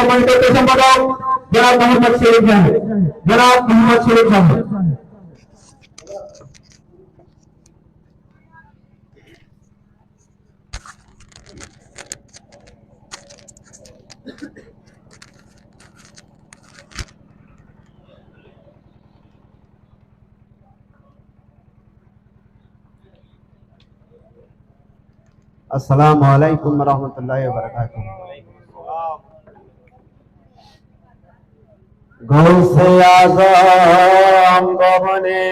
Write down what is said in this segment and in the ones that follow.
সম্মানিত সম্পাদক জনাব মোহাম্মদ শরীফ সাহেব, জনাব মোহাম্মদ শরীফ সাহেব। अस्सलामु अलैकुम रहमतुल्लाहि व बरकातुहू। गौसे आज़म भवने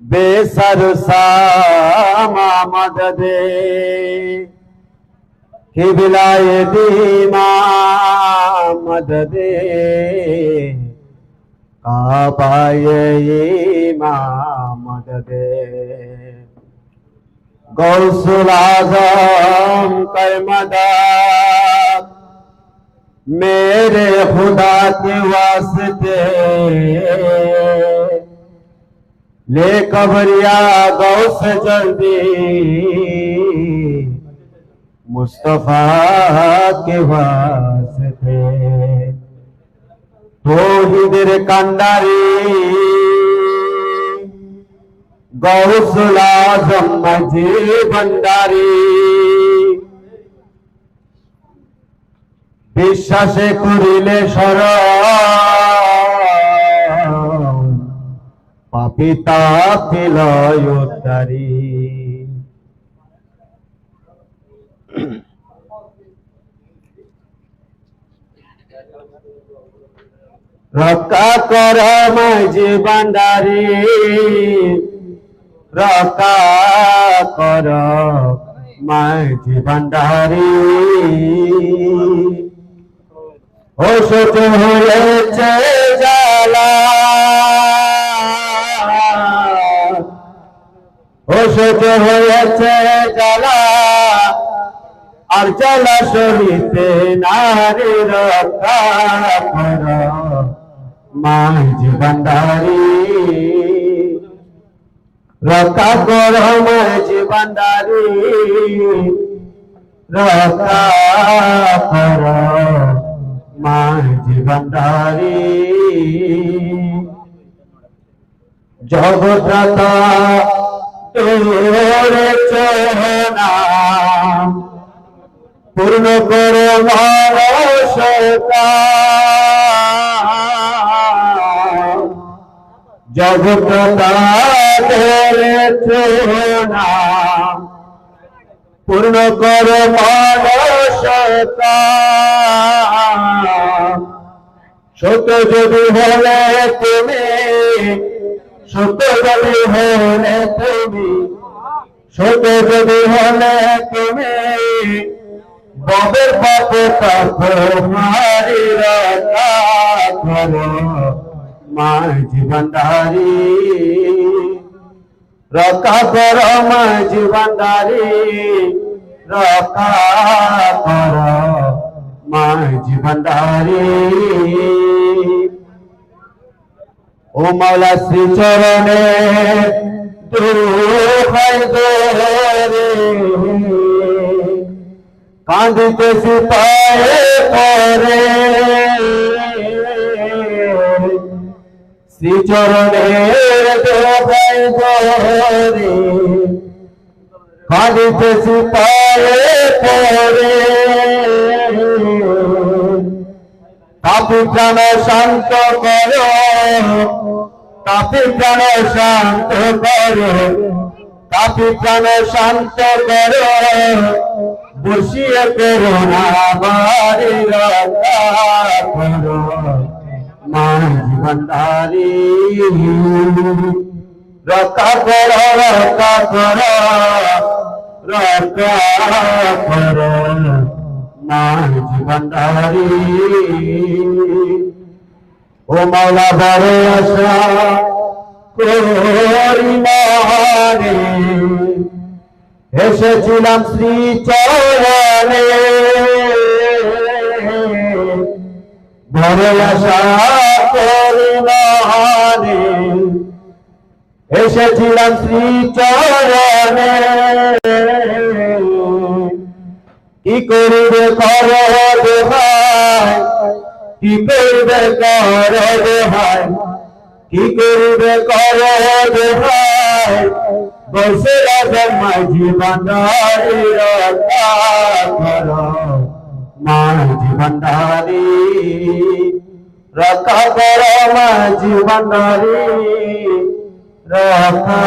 बेसर सामा मददे किबलाए दीमा मददे काबाए इमाम मददे गौसुल आज़म कर मदद मेरे खुदा के वास्ते ले कबरिया गौस जल्दी मुस्तफा के वास्ते तौहीदेर कांडारी गौसुल आज़म माझी भंडारी বিশ্বাসে করিলে শরণ পাপী তাকে লয় উদ্ধারী রক্ষা কর মাঝি ভান্ডারী রক্ষা কর মাঝি ভান্ডারী ওষুধ হয়েছে জ্বালা ওষুধ হয়েছে জ্বালা আর জ্বালা সরিতে নারী রক্ষা কর মাঝি ভান্ডারী রক্ষা কর মাঝি ভান্ডারী রক্ষা কর माझी भंडारी जगत्रता तोरे चोना पूर्ण करो मानसता जगत्रता तोरे चोना पूर्ण करो मानसता সত্য যদি হলে তুমি সত্য যদি হলে তুমি সত্য যদি হলে তুমি ববের পাপে তোমারি রক্ষা করো মাঝি ভান্ডারী রক্ষা করো মাঝি ভান্ডারী রক্ষা করো माझी भंडारी ओ मौला श्री चरणे दुखाई रे कांदिते सिपाए करे श्री चरणे दुखाई रे कांदिते सिपाए करे পাপী প্রাণ শান্ত করো পাপী প্রাণ শান্ত করো পাপী প্রাণ শান্ত করো বসিয়ে করো না বাড়ি রক্ষা করো माझी भंडारी रक्षा करो रक्षा करो रक्षा करो माझी भंडारी ओ मौला बड़े आशा कोरी मारे এসেছিলাম শ্রী চরণে বড় আশা করি মহানে এসেছিলাম শ্রী চরণে কি করবে করো দোহাই, কি করবে করো দোহাই, কি করবে করো দোহাই, বসে রাখেন মাঝি ভান্ডারি রক্ষা করো, মাঝি ভান্ডারি রক্ষা করো, মাঝি ভান্ডারি রক্ষা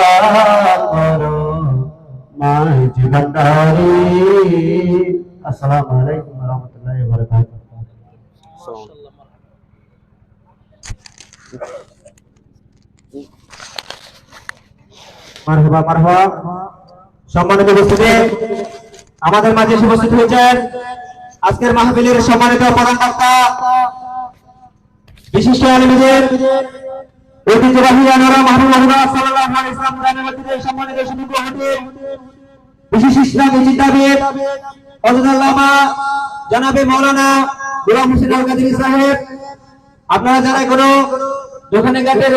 করো, মাঝি ভান্ডারি। আসসালামু আলাইকুম ওয়া রাহমাতুল্লাহি ওয়া বারাকাতুহু। মারহাবা মারহাবা। সম্মানিত উপস্থিতি, আমাদের মাঝে এসে উপস্থিত হয়েছেন আজকের মাহফিলের সম্মানিত প্রধান বক্তা, বিশিষ্ট আলেমদের ঐতিহ্যবাহী আনোয়ারা মাহবুব আল্লাহ সাল্লাল্লাহু আলাইহি ওয়াসাল্লাম জানের মধ্যে সম্মানিত সুদীপ হতে বিশেষ ইসলামী চিন্তাবিদ হযরত আল্লামা জনাবে মাওলানা গোলাম হোসেন আল কাদেরী সাহেব, আপনারা যারা কোনো দোকানে ঘাটে